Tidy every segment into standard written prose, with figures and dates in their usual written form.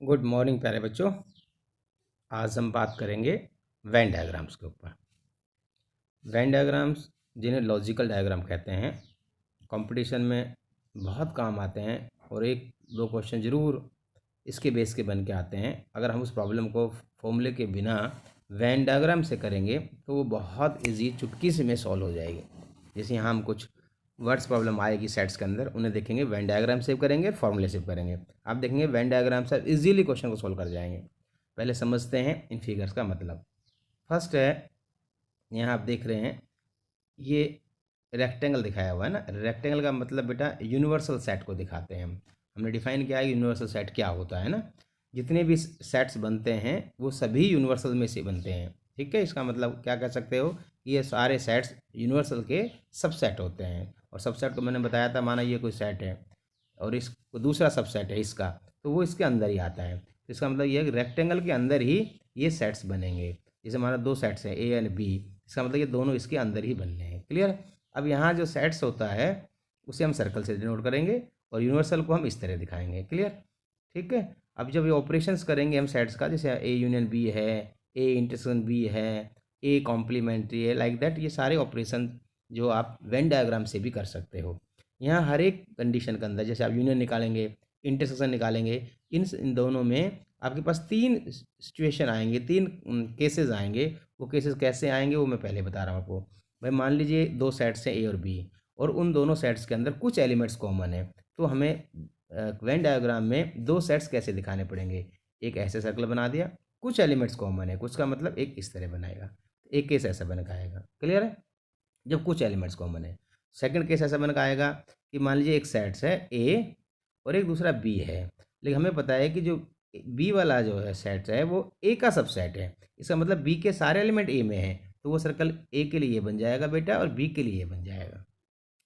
Good morning प्यारे बच्चों। आज हम बात करेंगे वेन डायग्राम्स के ऊपर। वेन डायग्राम्स जिन्हें लॉजिकल डायग्राम कहते हैं, कंपटीशन में बहुत काम आते हैं और एक दो क्वेश्चन ज़रूर इसके बेस के बन के आते हैं। अगर हम उस प्रॉब्लम को फॉर्मूले के बिना वेन डायग्राम से करेंगे तो वो बहुत इजी चुटकी से में सॉल्व हो जाएगी। जैसे यहाँ हम कुछ वर्ड्स प्रॉब्लम आएगी सेट्स के अंदर, उन्हें देखेंगे, वेन डायग्राम सेव करेंगे, फॉर्मूले सेव करेंगे, आप देखेंगे वेन डायग्राम से इजीली क्वेश्चन को सॉल्व कर जाएंगे। पहले समझते हैं इन फिगर्स का मतलब। फर्स्ट है, यहाँ आप देख रहे हैं ये रेक्टेंगल दिखाया हुआ है ना। रेक्टेंगल का मतलब बेटा यूनिवर्सल सेट को दिखाते हैं हम। हमने डिफाइन किया है यूनिवर्सल सेट क्या होता है ना। जितने भी सेट्स बनते हैं वो सभी यूनिवर्सल में से बनते हैं। ठीक है, इसका मतलब क्या कह सकते हो, ये सारे सेट्स यूनिवर्सल के सबसेट होते हैं। और सबसेट को मैंने बताया था, माना ये कोई सेट है और इस दूसरा सबसेट है इसका, तो वो इसके अंदर ही आता है। तो इसका मतलब ये रेक्टेंगल के अंदर ही ये सेट्स बनेंगे। जैसे हमारा दो सेट्स हैं ए एंड बी, इसका मतलब ये दोनों इसके अंदर ही बनने हैं। क्लियर। अब यहाँ जो सेट्स होता है उसे हम सर्कल से डिनोट करेंगे और यूनिवर्सल को हम इस तरह दिखाएंगे। क्लियर, ठीक है। अब जब ये ऑपरेशंस करेंगे हम सेट्स का, जैसे ए यूनियन बी है, ए इंटरसेक्शन बी है, ए कॉम्प्लीमेंट्री है, लाइक दैट, ये सारे ऑपरेशन जो आप वेन डायग्राम से भी कर सकते हो। यहाँ हर एक कंडीशन के अंदर जैसे आप यूनियन निकालेंगे, इंटरसेक्शन निकालेंगे, इन दोनों में आपके पास तीन सिचुएशन आएंगे, तीन केसेस आएंगे। वो केसेस कैसे आएंगे वो मैं पहले बता रहा हूँ आपको। भाई मान लीजिए दो सेट्स हैं ए और बी, और उन दोनों सेट्स के अंदर कुछ एलिमेंट्स कॉमन है, तो हमें वेन डायग्राम में दो सेट्स कैसे दिखाने पड़ेंगे। एक ऐसे सर्कल बना दिया, कुछ एलिमेंट्स कॉमन है, कुछ का मतलब एक इस तरह बनाएगा, एक केस ऐसा बन के आएगा। क्लियर है, जब कुछ एलिमेंट्स कॉमन है। सेकंड केस ऐसा बन के आएगा कि मान लीजिए एक सेट्स है ए और एक दूसरा बी है, लेकिन हमें पता है कि जो बी वाला जो है सेट है वो ए का सबसेट है। इसका मतलब बी के सारे एलिमेंट ए में है, तो वो सर्कल ए के लिए बन जाएगा बेटा और बी के लिए बन जाएगा।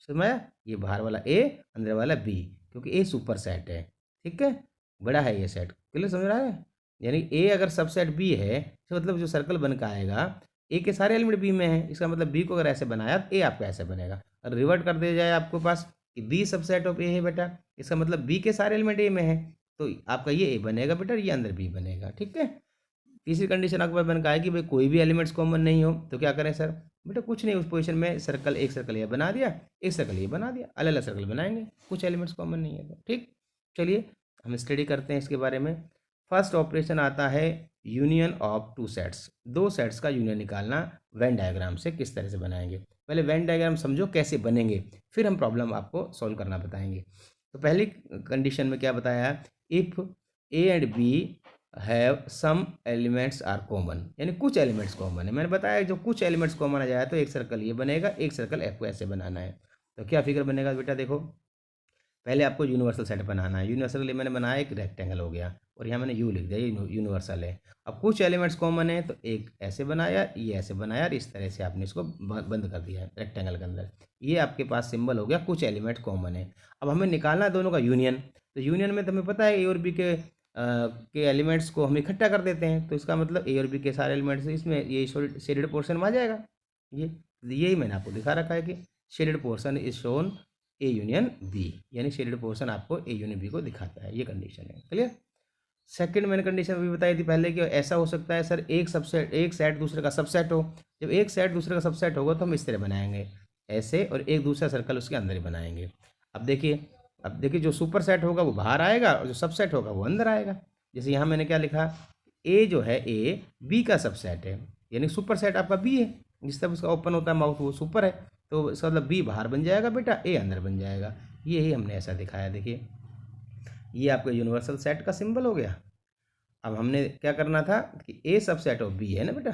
समझ, ये बाहर वाला ए, अंदर वाला बी, क्योंकि ए सुपर सेट है। ठीक है, बड़ा है ये सेट। क्लियर, समझ रहा है। यानी ए अगर सबसेट बी है तो मतलब जो सर्कल बन के आएगा ए के सारे एलिमेंट बी में है। इसका मतलब बी को अगर ऐसे बनाया तो ए आपका ऐसे बनेगा। और रिवर्ट कर दिया जाए आपके पास कि बी सबसेट ऑफ ए है बेटा, इसका मतलब बी के सारे एलिमेंट ए में है, तो आपका ये ए बनेगा बेटा, ये अंदर बी बनेगा। ठीक है। तीसरी कंडीशन आपके पास बन का है कि भाई कोई भी एलिमेंट्स कॉमन नहीं हो, तो क्या करें सर। बेटा कुछ नहीं, उस पोजीशन में सर्कल, एक सर्कल ये बना दिया, एक सर्कल ये बना दिया, अलग अलग सर्कल बनाएंगे, कुछ एलिमेंट्स कॉमन नहीं है तो। ठीक, चलिए हम स्टडी करते हैं इसके बारे में। फर्स्ट ऑपरेशन आता है यूनियन ऑफ टू सेट्स। दो सेट्स का यूनियन निकालना वेन डायग्राम से किस तरह से बनाएंगे। पहले वेन डायग्राम समझो कैसे बनेंगे, फिर हम प्रॉब्लम आपको सॉल्व करना बताएंगे। तो पहली कंडीशन में क्या बताया है, if A and B have some elements are common, यानी कुछ एलिमेंट्स कॉमन है। मैंने बताया जो कुछ एलिमेंट्स कॉमन आ जाए तो एक सर्कल ये बनेगा, एक सर्कल एफ को ऐसे बनाना है। तो क्या फिगर बनेगा बेटा, देखो पहले आपको यूनिवर्सल सेट बनाना है। यूनिवर्सल के लिए मैंने बनाया एक रेक्टेंगल हो गया, और यहाँ मैंने यू लिख दिया, ये यूनिवर्सल है। अब कुछ एलिमेंट्स कॉमन है तो एक ऐसे बनाया, ये ऐसे बनाया, और इस तरह से आपने इसको बंद कर दिया है रेक्टेंगल के अंदर। ये आपके पास सिंबल हो गया, कुछ एलिमेंट कॉमन है। अब हमें निकालना है दोनों का यूनियन। तो यूनियन में तो हमें पता है ए और बी के एलिमेंट्स को हम इकट्ठा कर देते हैं, तो इसका मतलब ए और बी के सारे एलिमेंट्स इसमें ये शेडेड पोर्शन में आ जाएगा। ये यही मैंने आपको दिखा रखा है कि shaded portion is shown A union B, यानी शेडेड पोर्शन आपको ए यूनियन बी को दिखाता है। ये कंडीशन है। क्लियर। सेकंड मैंने कंडीशन भी बताई थी पहले कि ऐसा हो सकता है सर एक सबसेट, एक सेट दूसरे का सबसेट हो। जब एक सेट दूसरे का सबसेट होगा तो हम इस तरह बनाएंगे ऐसे, और एक दूसरा सर्कल उसके अंदर ही बनाएंगे। अब देखिए जो सुपर सेट होगा वो बाहर आएगा और जो सबसेट होगा वो अंदर आएगा। जैसे यहाँ मैंने क्या लिखा, ए जो है ए बी का सबसेट है, यानी सुपर सेट आपका बी है। जिस तरह उसका ओपन होता है माउथ वो सुपर है, तो इसका मतलब बी बाहर बन जाएगा बेटा, ए अंदर बन जाएगा। यही हमने ऐसा दिखाया। देखिए ये आपका यूनिवर्सल सेट का सिंबल हो गया। अब हमने क्या करना था कि ए सबसेट ऑफ बी है ना बेटा,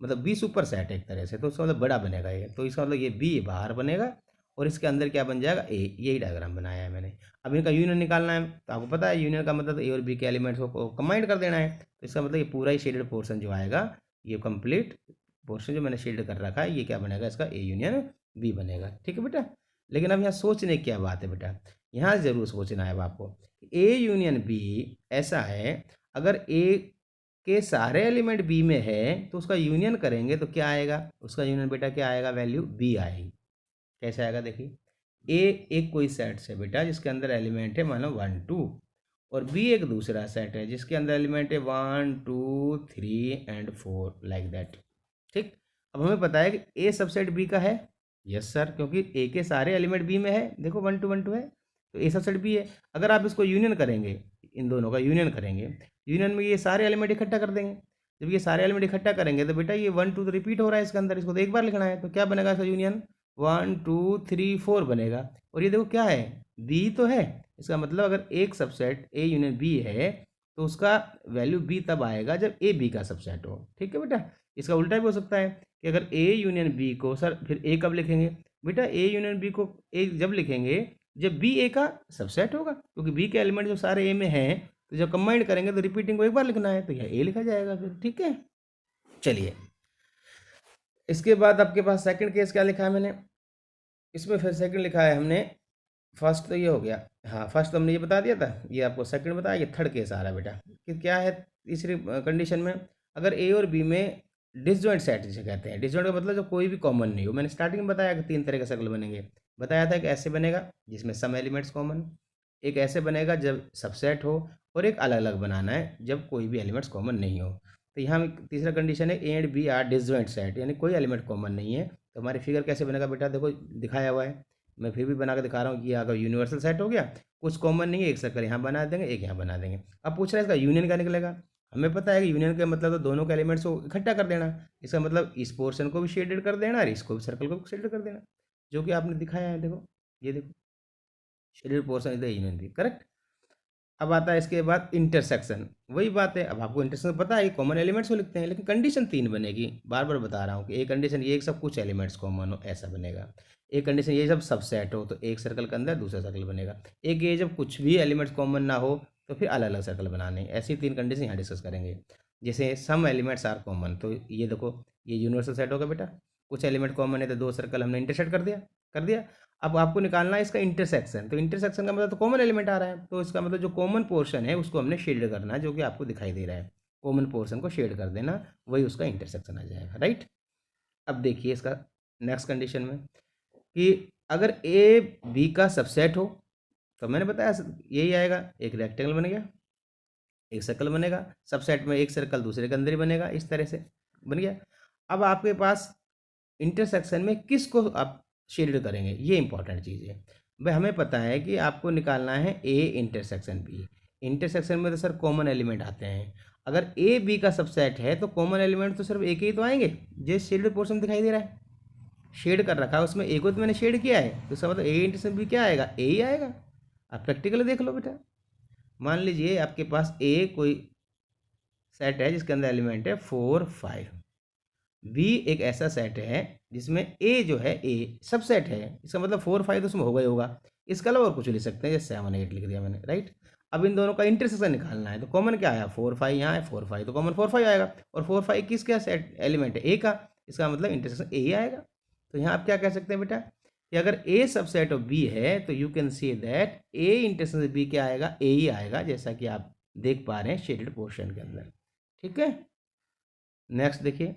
मतलब बी सुपर सेट है एक तरह से, तो इसका मतलब बड़ा बनेगा ये, तो इसका मतलब ये बी बाहर बनेगा और इसके अंदर क्या बन जाएगा ए। यही डायग्राम बनाया है मैंने। अब इनका यूनियन निकालना है, तो आपको पता है यूनियन का मतलब ए और बी के एलिमेंट्स को कंबाइंड कर देना है। तो इसका मतलब ये पूरा ही शेडेड पोर्शन जो आएगा, ये कंप्लीट पोर्शन जो मैंने शेड कर रखा है, ये क्या बनेगा, इसका ए यूनियन बी बनेगा। ठीक है बेटा। लेकिन अब यहाँ सोचने की क्या बात है बेटा, यहाँ ज़रूर सोचना है आपको। ए यूनियन बी ऐसा है, अगर ए के सारे एलिमेंट बी में है तो उसका यूनियन करेंगे तो क्या आएगा, उसका यूनियन बेटा क्या आएगा, वैल्यू बी आएगी। कैसे आएगा देखिए, ए एक कोई सेट है बेटा जिसके अंदर एलिमेंट है मान लो 1 2, और बी एक दूसरा सेट है जिसके अंदर एलिमेंट है 1 2 3 एंड 4 लाइक दैट। ठीक, अब हमें पता है कि ए सबसेट बी का है। यस सर, क्योंकि ए के सारे एलिमेंट बी में है, देखो 1 2 है, तो ए सबसेट बी है। अगर आप इसको यूनियन करेंगे, इन दोनों का यूनियन करेंगे, यूनियन में ये सारे एलिमेंट इकट्ठा कर देंगे। जब ये सारे एलिमेंट इकट्ठा करेंगे तो बेटा ये 1 2 तो रिपीट हो रहा है इसके अंदर, इसको तो एक बार लिखना है, तो क्या बनेगा इसका यूनियन 1 2 3 4 बनेगा। और ये देखो क्या है, बी तो है, इसका मतलब अगर एक सबसेट ए यूनियन बी है तो उसका वैल्यू बी तब आएगा जब ए बी का सबसेट हो। ठीक है बेटा, इसका उल्टा भी हो सकता है कि अगर ए यूनियन बी को, सर फिर ए कब लिखेंगे बेटा, ए यूनियन बी को ए जब लिखेंगे जब बी ए का सबसेट होगा, क्योंकि बी के एलिमेंट जो सारे ए में हैं तो जब कंबाइंड करेंगे तो रिपीटिंग को एक बार लिखना है, तो यह ए लिखा जाएगा फिर। ठीक है, चलिए इसके बाद आपके पास सेकंड केस क्या लिखा है मैंने, इसमें फिर सेकंड लिखा है हमने, फर्स्ट तो ये हो गया, हाँ फर्स्ट तो हमने ये बता दिया था, ये आपको सेकंड बताया, ये थर्ड केस आ रहा है बेटा कि क्या है तीसरी कंडीशन में, अगर ए और बी में डिसजॉइंट सेट जिसे कहते हैं, डिसजॉइंट का मतलब जो कोई भी कॉमन नहीं हो। मैंने स्टार्टिंग में बताया कि तीन तरह के सर्कल बनेंगे, बताया था कि ऐसे बनेगा जिसमें सम एलिमेंट्स कॉमन, एक ऐसे बनेगा जब सबसेट हो, और एक अलग अलग बनाना है जब कोई भी एलिमेंट्स कॉमन नहीं हो। तो यहाँ तीसरा कंडीशन है A and B are disjoint set, यानी कोई एलिमेंट कॉमन नहीं है। तो हमारी फिगर कैसे बनेगा बेटा, देखो दिखाया हुआ है, मैं फिर भी बना के दिखा रहा हूँ कि अगर यूनिवर्सल सेट हो गया, कुछ कॉमन नहीं है, एक सर्कल यहाँ बना देंगे, एक यहाँ बना देंगे। अब पूछ रहा है इसका यूनियन क्या निकलेगा, हमें पता है कि यूनियन का मतलब तो दोनों के एलिमेंट्स को इकट्ठा कर देना, इसका मतलब इस पोर्शन को भी शेडेड कर देना और इसको भी सर्कल को शेडेड कर देना, जो कि आपने दिखाया है। देखो ये देखो शेडेड पोर्शन इधर यूनियन भी करेक्ट। अब आता है इसके बाद इंटरसेक्शन, वही बात है, अब आपको इंटरसेक्शन पता है कि कॉमन एलिमेंट्स को लिखते हैं, लेकिन कंडीशन तीन बनेगी, बार बार बता रहा हूँ कि एक कंडीशन ये सब कुछ एलिमेंट्स कॉमन हो ऐसा बनेगा, एक कंडीशन ये जब सबसेट हो तो एक सर्कल के अंदर दूसरा सर्कल बनेगा, एक ये जब कुछ भी एलिमेंट्स कॉमन ना हो तो फिर अलग अलग सर्कल बनाने, ऐसी तीन कंडीशन यहाँ डिस्कस करेंगे। जैसे सम एलिमेंट्स आर कॉमन, तो ये देखो ये यूनिवर्सल सेट होगा बेटा, कुछ एलिमेंट कॉमन है तो दो सर्कल हमने इंटरसेक्ट कर दिया। अब आपको निकालना है इसका इंटरसेक्शन, तो इंटरसेक्शन का मतलब तो कॉमन एलिमेंट आ रहा है, तो इसका मतलब जो कॉमन पोर्शन है उसको हमने शेड करना है, जो कि आपको दिखाई दे रहा है, कॉमन पोर्शन को शेड कर देना, वही उसका इंटरसेक्शन आ जाएगा, राइट। अब देखिए इसका नेक्स्ट कंडीशन में कि अगर ए बी का सबसेट हो, तो मैंने बताया यही आएगा, एक रेक्टेंगल बन गया, एक सर्कल बनेगा, सबसेट में एक सर्कल दूसरे के अंदर ही बनेगा, इस तरह से बन गया। अब आपके पास इंटरसेक्शन में किसको आप शेडेड करेंगे, ये इंपॉर्टेंट चीज़ है भाई। हमें पता है कि आपको निकालना है ए इंटरसेक्शन बी, इंटरसेक्शन में तो सर कॉमन एलिमेंट आते हैं, अगर ए बी का सबसेट है तो कॉमन एलिमेंट तो सिर्फ एक ही तो आएंगे, जो शेडेड पोर्शन दिखाई दे रहा है, शेड कर रखा है उसमें एक को तो मैंने शेड किया है, तो इसका मतलब ए इंटरसेक्शन बी क्या आएगा, ए ही आएगा। आप प्रैक्टिकली देख लो बेटा, मान लीजिए आपके पास ए कोई सेट है जिसके अंदर एलिमेंट है 4 5, बी एक ऐसा सेट है जिसमें ए जो है ए सबसेट है, इसका मतलब 4 5 तो उसमें होगा ही होगा, इसके अलावा और कुछ लिख सकते हैं, जैसे 7 8 लिख दिया मैंने, राइट। अब इन दोनों का इंटरसेक्शन निकालना है, तो कॉमन क्या आया 4 5, यहाँ है 4 5 तो कॉमन 4 5 आएगा, और 4 5 किसका सेट एलिमेंट है, ए का, इसका मतलब इंटरसेक्शन ए ही आएगा। तो यहाँ आप क्या कह सकते हैं बेटा कि अगर ए सबसेट ऑफ बी है तो you can see that A intersection B क्या आएगा, ए ही आएगा, जैसा कि आप देख पा रहे हैं शेडेड पोर्शन के अंदर। ठीक है, नेक्स्ट देखिए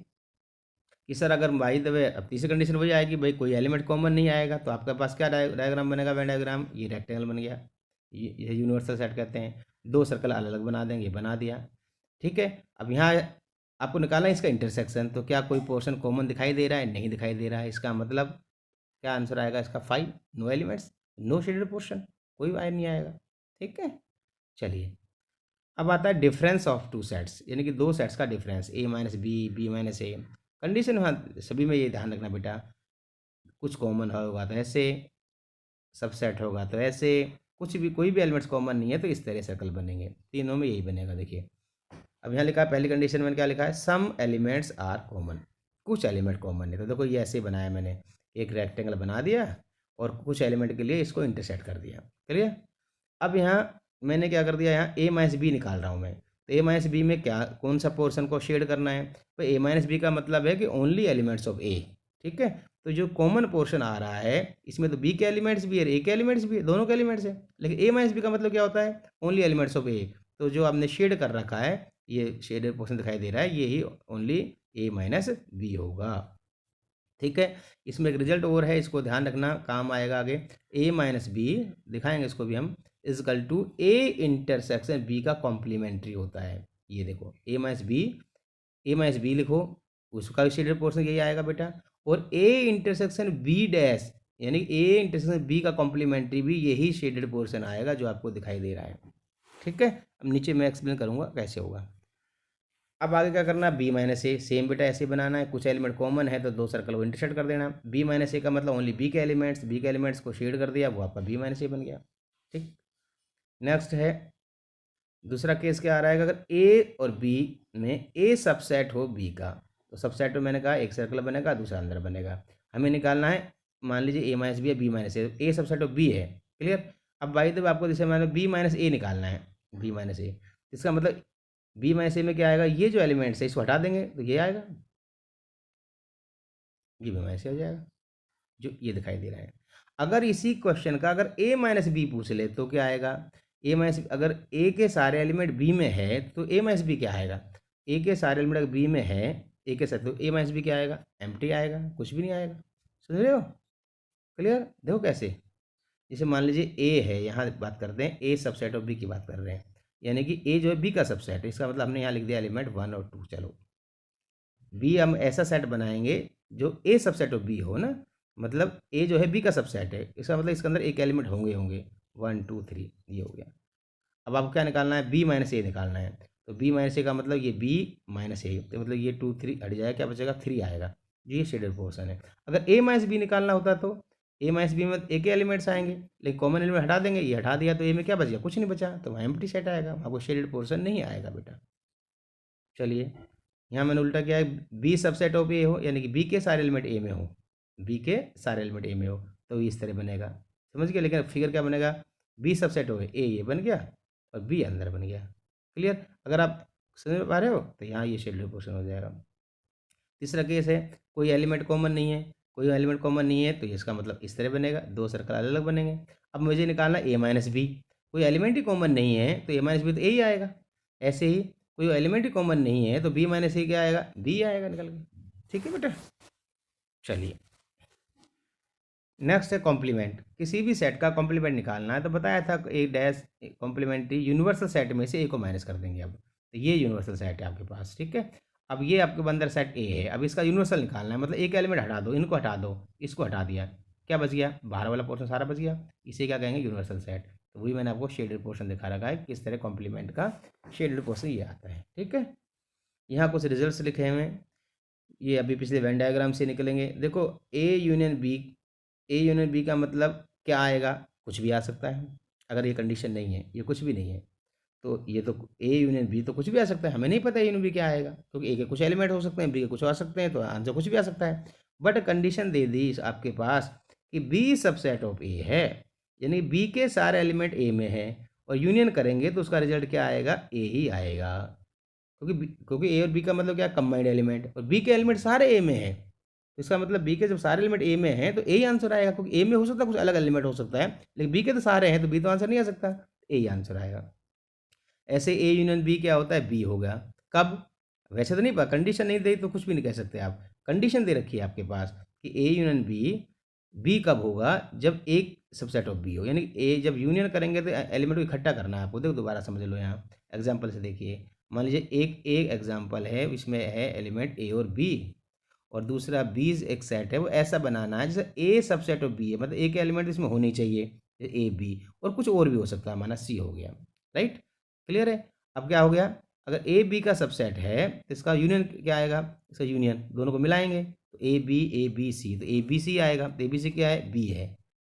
कि सर अगर बाई द वे, अब तीसरी कंडीशन वही आएगी भाई, कोई एलिमेंट कॉमन नहीं आएगा, तो आपके पास क्या डायग्राम बनेगा, वेन डायग्राम, ये रेक्टेंगल बन गया, ये यूनिवर्सल सेट कहते हैं, दो सर्कल अलग अलग बना देंगे, बना दिया। ठीक है, अब यहाँ आपको निकालना है इसका इंटरसेक्शन, तो क्या कोई पोर्शन कॉमन दिखाई दे रहा है, नहीं दिखाई दे रहा है, इसका मतलब क्या आंसर आएगा इसका 5, no elements, no shaded portion, कोई वायर नहीं आएगा। ठीक है, चलिए अब आता है डिफरेंस ऑफ टू सेट्स, यानी कि दो सेट्स का डिफरेंस, ए माइनस बी, बी माइनस ए। कंडीशन हाँ सभी में ये ध्यान रखना बेटा, कुछ कॉमन होगा तो ऐसे, सबसेट होगा तो ऐसे, कुछ भी कोई भी एलिमेंट्स कॉमन नहीं है तो इस तरह सर्कल बनेंगे, तीनों में यही बनेगा। देखिए अब यहाँ लिखा है पहली कंडीशन में क्या लिखा है, सम एलिमेंट्स आर कॉमन, कुछ एलिमेंट कॉमन है, तो देखो ये ऐसे बनाया मैंने, एक रेक्टेंगल बना दिया और कुछ एलिमेंट के लिए इसको इंटरसेक्ट कर दिया, क्लियर। अब यहाँ मैंने क्या कर दिया, यहाँ ए माइनस बी निकाल रहा हूँ मैं, तो ए माइनस बी में क्या कौन सा पोर्शन को शेड करना है, तो ए माइनस बी का मतलब है कि ओनली एलिमेंट्स ऑफ ए। ठीक है, तो जो कॉमन पोर्शन आ रहा है इसमें तो बी के एलिमेंट्स भी है, ए के एलिमेंट्स भी है, दोनों के एलिमेंट्स है, लेकिन ए माइनस बी का मतलब क्या होता है, ओनली एलिमेंट्स ऑफ ए। तो जो आपने शेड कर रखा है, ये शेडेड पोर्शन दिखाई दे रहा है, ये ही ओनली ए माइनस बी होगा। ठीक है, इसमें एक रिजल्ट और है, इसको ध्यान रखना, काम आएगा आगे, ए माइनस बी दिखाएंगे इसको भी हम, equal to A intersection B का कॉम्प्लीमेंट्री होता है। ये देखो ए माइनस बी लिखो, उसका शेडेड पोर्शन यही आएगा बेटा, और ए इंटरसेक्शन बी डैश यानी ए इंटरसेक्शन बी का कॉम्प्लीमेंट्री भी यही शेडेड पोर्शन आएगा जो आपको दिखाई दे रहा है। ठीक है, अब नीचे मैं एक्सप्लेन करूँगा कैसे होगा। अब आगे क्या करना, बी माइनस ए सेम बेटा ऐसे बनाना है, कुछ एलिमेंट कॉमन है तो दो सर्कल को इंटरसेक्ट कर देना। बी माइनस ए का मतलब ओनली बी के एलिमेंट्स को शेड कर दिया, वो आपका बी माइनस ए बन गया। ठीक, नेक्स्ट है दूसरा केस क्या आ रहा है, अगर ए और बी में ए सबसेट हो बी का, तो सबसेट में मैंने कहा एक सर्कल बनेगा, दूसरा अंदर बनेगा। हमें निकालना है, मान लीजिए ए माइनस बी है, B minus A subset of B है। क्लियर, अब बाई द वे आपको जैसे मान लो बी माइनस ए निकालना है, बी माइनस ए, इसका मतलब बी माइनस ए में क्या आएगा, ये जो एलिमेंट्स है इसको हटा देंगे तो ये आएगा, ये बी माइनस ए हो जाएगा जो ये दिखाई दे रहा है। अगर इसी क्वेश्चन का अगर ए माइनस बी पूछ ले तो क्या आएगा, ए माइनस, अगर ए के सारे एलिमेंट बी में है तो ए माइनस बी क्या आएगा, ए के सारे एलिमेंट अगर बी में है ए के साथ, तो ए माइनस बी क्या आएगा, एम्प्टी आएगा, कुछ भी नहीं आएगा। समझ रहे हो, क्लियर, देखो कैसे, जैसे मान लीजिए ए है, यहाँ बात करते हैं ए सबसेट ऑफ बी की बात कर रहे हैं, यानी कि ए जो है बी का सबसेट है, इसका मतलब हमने यहाँ लिख दिया एलिमेंट 1 और 2। चलो बी हम ऐसा सेट बनाएंगे जो ए सबसेट ऑफ बी हो ना, मतलब ए जो है बी का सबसेट है, इसका मतलब इसके अंदर एक एलिमेंट होंगे 1 2 3, ये हो गया। अब आपको क्या निकालना है, बी माइनस ए निकालना है, तो बी माइनस ए का मतलब ये बी माइनस ए, तो मतलब ये 2 3 हट जाएगा, क्या बचेगा 3 आएगा, ये शेडेड पोर्शन है। अगर ए माइनस बी निकालना होता तो ए माइनस बी में एक ही एलिमेंट्स आएंगे, लेकिन कॉमन एलिमेंट हटा देंगे, ये हटा दिया तो ए में क्या बच गया, कुछ नहीं बचा, तो वहाँ एम्प्टी सेट आएगा, आपको शेडेड पोर्शन नहीं आएगा बेटा। चलिए यहाँ मैंने उल्टा किया है, बी सबसेट ऑफ ए हो यानी कि बी के सारे एलिमेंट ए में हो, बी के सारे एलिमेंट ए में हो तो इस तरह बनेगा, समझ गया। लेकिन फिगर क्या बनेगा, बी सबसेट हो ए ये बन गया और बी अंदर बन गया। क्लियर, अगर आप समझ पा रहे हो तो यहाँ ये शेडेड पोर्शन हो जाएगा। तीसरा केस है, कोई एलिमेंट कॉमन नहीं है, कोई एलिमेंट कॉमन नहीं है तो इसका मतलब इस तरह बनेगा, दो सर्कल अलग अलग बनेंगे। अब मुझे निकालना ए माइनस बी, कोई एलिमेंट ही कॉमन नहीं है तो ए माइनस बी तो ए ही आएगा। ऐसे ही कोई एलिमेंट ही कॉमन नहीं है तो बी माइनस ए क्या आएगा, बी आएगा निकल के। ठीक है बेटा, चलिए नेक्स्ट है कॉम्प्लीमेंट। किसी भी सेट का कॉम्प्लीमेंट निकालना है तो बताया था एक डैश कॉम्प्लीमेंट्री यूनिवर्सल सेट में से ए को माइनस कर देंगे। अब तो ये यूनिवर्सल सेट है आपके पास, ठीक है। अब ये आपके अंदर सेट ए है, अब इसका यूनिवर्सल निकालना है, मतलब एक एलिमेंट हटा दो, इनको हटा दो, इसको हटा दिया, क्या बच गया, बाहर वाला पोर्शन सारा बच गया, इसे क्या कहेंगे, यूनिवर्सल सेट। तो वही मैंने आपको शेडेड पोर्शन दिखा रखा है, किस तरह कॉम्प्लीमेंट का शेडेड पोर्शन ये आता है। ठीक है, यहाँ कुछ रिजल्ट्स लिखे हुए हैं, ये अभी पिछले वेन डायग्राम से निकलेंगे। देखो ए यूनियन बी का मतलब क्या आएगा, कुछ भी आ सकता है, अगर ये कंडीशन नहीं है, ये कुछ भी नहीं है, तो ये तो ए यूनियन बी तो कुछ भी आ सकता है, हमें नहीं पता यूनियन बी क्या आएगा, क्योंकि ए के कुछ एलिमेंट हो सकते हैं, बी के कुछ आ सकते हैं, तो आंसर कुछ भी आ सकता है। बट कंडीशन दे दी आपके पास कि बी सबसेट ऑफ ए है, यानी बी के सारे एलिमेंट ए में है, और यूनियन करेंगे तो उसका रिजल्ट क्या आएगा, ए ही आएगा, क्योंकि ए और बी का मतलब क्या, कंबाइंड एलिमेंट, और बी के एलिमेंट सारे ए में है, तो इसका मतलब बी के जब सारे एलिमेंट ए में हैं तो ए ही आंसर आएगा, क्योंकि ए में हो सकता है कुछ अलग एलिमेंट हो सकता है, लेकिन बी के तो सारे हैं तो बी तो आंसर नहीं आ सकता, ए ही आंसर आएगा। ऐसे ए यूनियन बी क्या होता है, बी हो गया। कब, वैसे तो नहीं पता, कंडीशन नहीं दी तो कुछ भी नहीं कह सकते आप, कंडीशन दे रखी है आपके पास कि ए यूनियन बी कब होगा, जब एक सबसेट ऑफ बी हो, यानी ए जब यूनियन करेंगे तो एलिमेंट को इकट्ठा करना है आपको। देखो दोबारा समझ लो, यहाँ एग्जाम्पल से देखिए, मान लीजिए एक एग्जाम्पल है, इसमें है एलिमेंट ए और बी, और दूसरा बी एक सेट है, वो ऐसा बनाना है जैसे ए सबसेट ऑफ बी है, मतलब एक एलिमेंट इसमें होनी चाहिए ए बी, और कुछ और भी हो सकता है, माना सी हो गया, राइट, क्लियर है। अब क्या हो गया, अगर ए बी का सबसेट है तो इसका यूनियन क्या आएगा, इसका यूनियन दोनों को मिलाएंगे तो ए बी सी, तो ए बी सी आएगा, तो ए बी सी क्या है, बी है,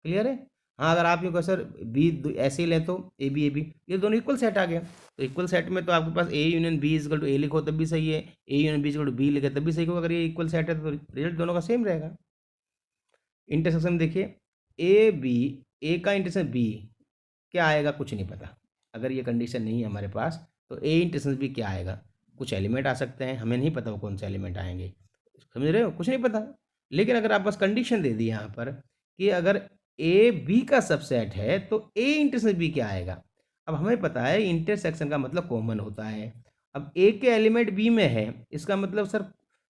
क्लियर है। हाँ, अगर आप ये कहो सर बी ऐसे ही ले तो ए बी ये दोनों इक्वल सेट आ गया, तो इक्वल सेट में तो आपके पास A union B is equal to A लिखो तब भी सही है, A union B is equal to B लिखे तब भी सही होगा, अगर ये इक्वल सेट है तो रिजल्ट दोनों का सेम रहेगा। इंटरसेक्शन देखिए, ए का इंटरसेक्शन बी क्या आएगा, कुछ नहीं पता, अगर ये कंडीशन नहीं है हमारे पास तो ए इंटरसेक्शन बी क्या आएगा, कुछ एलिमेंट आ सकते हैं, हमें नहीं पता वो कौन से एलिमेंट आएंगे, समझ रहे हो, कुछ नहीं पता। लेकिन अगर आप बस कंडीशन दे दी यहाँ पर कि अगर ए बी का सबसेट है तो ए इंटरसेक्शन बी क्या आएगा। अब हमें पता है इंटरसेक्शन का मतलब कॉमन होता है, अब ए के एलिमेंट बी में है, इसका मतलब सर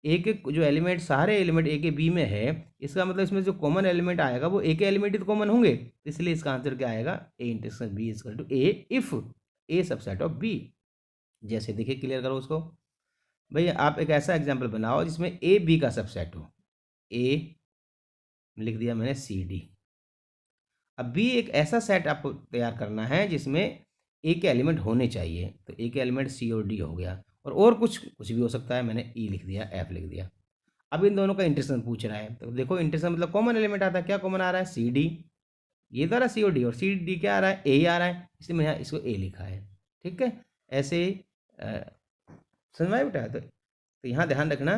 ए के जो एलिमेंट, सारे एलिमेंट ए के बी में है, इसका मतलब इसमें जो कॉमन एलिमेंट आएगा वो ए के एलिमेंट ही तो कॉमन होंगे, इसलिए इसका आंसर क्या आएगा, A intersection B is equal to A if A subset of B. जैसे देखिए, क्लियर करो उसको। भैया आप एक ऐसा एग्जाम्पल बनाओ जिसमें ए बी का सबसेट हो, ए लिख दिया मैंने सी डी। अब बी एक ऐसा सेट आपको तैयार करना है जिसमें ए के एलिमेंट होने चाहिए, तो ए के एलिमेंट सी और डी हो गया, और कुछ भी हो सकता है, मैंने ई लिख दिया, एफ लिख दिया। अब इन दोनों का इंटरसेक्शन पूछ रहा है, तो देखो इंटरसेक्शन मतलब कॉमन एलिमेंट आता है, क्या कॉमन आ रहा है, सी डी, ये तो आ रहा है सी और डी, और सी डी क्या आ रहा है, ए आ रहा है, इसलिए मैंने इसको ए लिखा है। ठीक है, ऐसे समझ में आया बेटा? तो यहाँ ध्यान रखना,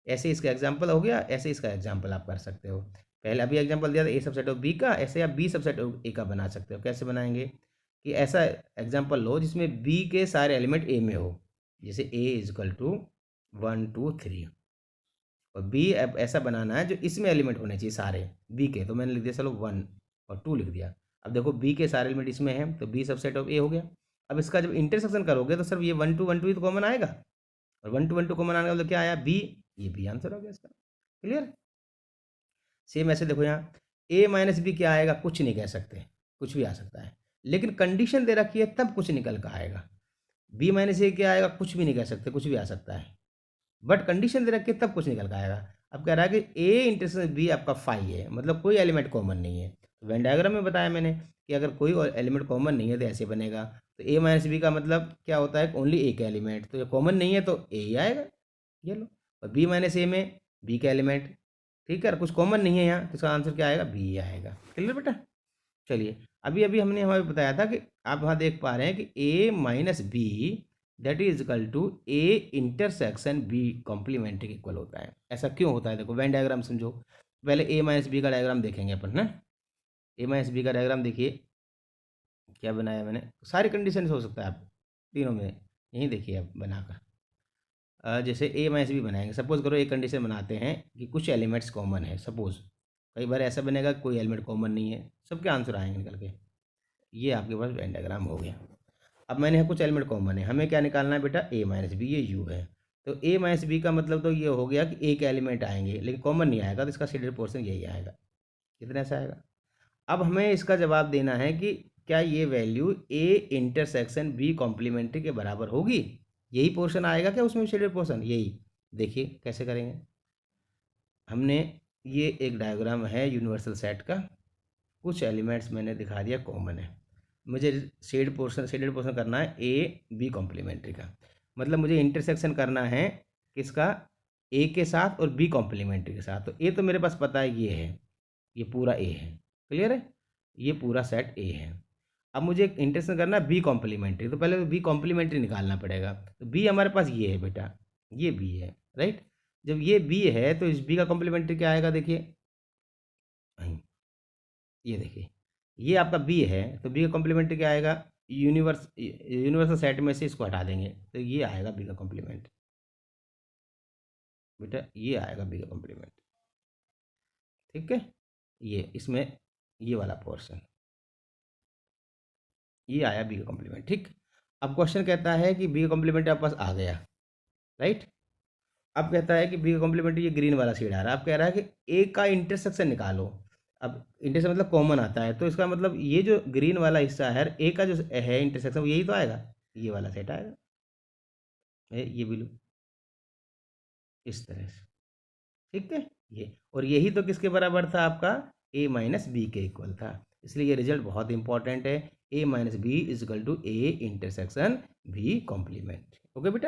ऐसे इसका एग्जाम्पल हो गया, ऐसे इसका एग्जाम्पल आप कर सकते हो। पहले अभी एग्जाम्पल दिया था ए सबसेट ऑफ बी का, ऐसे आप बी सबसेट ऑफ ए का बना सकते हो। कैसे बनाएंगे कि ऐसा एग्जाम्पल लो जिसमें बी के सारे एलिमेंट ए में हो, जैसे ए इज इक्वल टू 1 2 3, और बी ऐसा बनाना है जो इसमें एलिमेंट होने चाहिए सारे बी के, तो मैंने लिख दिया चलो 1 और 2 लिख दिया। अब देखो बी के सारे एलिमेंट इसमें हैं, तो बी सबसेट ऑफ ए हो गया। अब इसका जब इंटरसेक्शन करोगे तो सिर्फ ये 1 2 1 2 ही तो कॉमन आएगा, और 1 2 1 2 कॉमन आने का मतलब क्या आया, बी, ये बी आंसर हो गया इसका। क्लियर? सेम ऐसे देखो यहाँ ए माइनस बी क्या आएगा, कुछ नहीं कह सकते, कुछ भी आ सकता है, लेकिन कंडीशन दे रखी है तब कुछ निकल कर आएगा। बी माइनस ए क्या आएगा, कुछ भी नहीं कह सकते, कुछ भी आ सकता है, बट कंडीशन दे रखी है तब कुछ निकल कर आएगा। अब कह रहा है कि ए इंटरसेक्शन बी आपका 5 है, मतलब कोई एलिमेंट कॉमन नहीं है। तो वेन डायग्राम में बताया मैंने कि अगर कोई एलिमेंट कॉमन नहीं है तो ऐसे बनेगा। तो ए माइनस बी का मतलब क्या होता है, ओनली ए का एलिमेंट, तो ये कॉमन नहीं है तो ए ही आएगा, ये लो। और बी माइनस ए में बी का एलिमेंट, ठीक है, कुछ कॉमन नहीं है यहाँ, तो इसका आंसर क्या आएगा, बी आएगा। क्लियर बेटा? चलिए, अभी अभी हमने हमें बताया था कि आप वहाँ देख पा रहे हैं कि A minus B that is equal to A intersection B complementary के इक्वल होता है। ऐसा क्यों होता है, देखो वेन डायग्राम समझो। पहले ए माइनस बी का डायग्राम देखेंगे अपन ना। ए माइनस बी का डायग्राम देखिए, क्या बनाया मैंने, सारी कंडीशन हो सकता है आप तीनों में, यहीं देखिए आप बनाकर। जैसे ए माइनस बी बनाएंगे, सपोज करो एक कंडीशन बनाते हैं कि कुछ एलिमेंट्स कॉमन है, सपोज कई बार ऐसा बनेगा कोई एलिमेंट कॉमन नहीं है, सबके आंसर आएंगे निकल के। ये आपके पास वेन डायग्राम हो गया। अब मैंने यहाँ कुछ एलिमेंट कॉमन है, हमें क्या निकालना है बेटा, ए माइनस बी, ये यू है। तो ए माइनस बी का मतलब तो ये हो गया कि ए के एलिमेंट आएंगे, लेकिन कॉमन नहीं आएगा, तो इसका शेडेड पोर्शन यही आएगा। कितना ऐसा आएगा? अब हमें इसका जवाब देना है कि क्या ये value A intersection B complementary के बराबर होगी, यही पोर्शन आएगा क्या उसमें शेडेड पोर्शन, यही। देखिए कैसे करेंगे। हमने ये एक डायग्राम है यूनिवर्सल सेट का, कुछ एलिमेंट्स मैंने दिखा दिया कॉमन है, मुझे शेडेड पोर्शन करना है ए बी कॉम्प्लीमेंट्री का, मतलब मुझे इंटरसेक्शन करना है किसका, ए के साथ और बी कॉम्प्लीमेंट्री के साथ। तो ए तो मेरे पास पता है ये है, ये पूरा ए है, क्लियर है, ये पूरा सेट ए है। अब मुझे इंटरसेक्शन करना है बी कॉम्प्लीमेंट्री, तो पहले तो बी कॉम्प्लीमेंट्री निकालना पड़ेगा। तो बी हमारे पास ये है बेटा, ये बी है, राइट। जब ये बी है तो इस बी का कॉम्प्लीमेंट्री क्या आएगा, देखिए ये देखिए, ये आपका बी है, तो बी का कॉम्प्लीमेंट्री क्या आएगा, यूनिवर्सल सेट में से इसको हटा देंगे तो ये आएगा बी का कॉम्प्लीमेंट, बेटा ये आएगा बी का कॉम्प्लीमेंट। ठीक है, ये इसमें ये वाला पोर्शन, ये आया बी का कॉम्प्लीमेंट। ठीक, अब क्वेश्चन कहता है कि बी का कॉम्प्लीमेंट आपके पास आ गया, राइट। अब कहता है कि बी का कॉम्प्लीमेंट ये ग्रीन वाला शेड आ रहा है, अब कह रहा है कि ए का इंटरसेक्शन निकालो। अब इंटरसेक्शन मतलब कॉमन आता है, तो इसका मतलब ये जो ग्रीन वाला हिस्सा है ए का जो है इंटरसेक्शन, यही तो आएगा, ये वाला सेट आएगा, ये ब्लू, इस तरह से। ठीक है, ये और यही तो किसके बराबर था आपका, ए माइनस बी के इक्वल था, इसलिए ये रिजल्ट बहुत इंपॉर्टेंट है। A minus B is equal to A intersection B complement. Okay बेटा।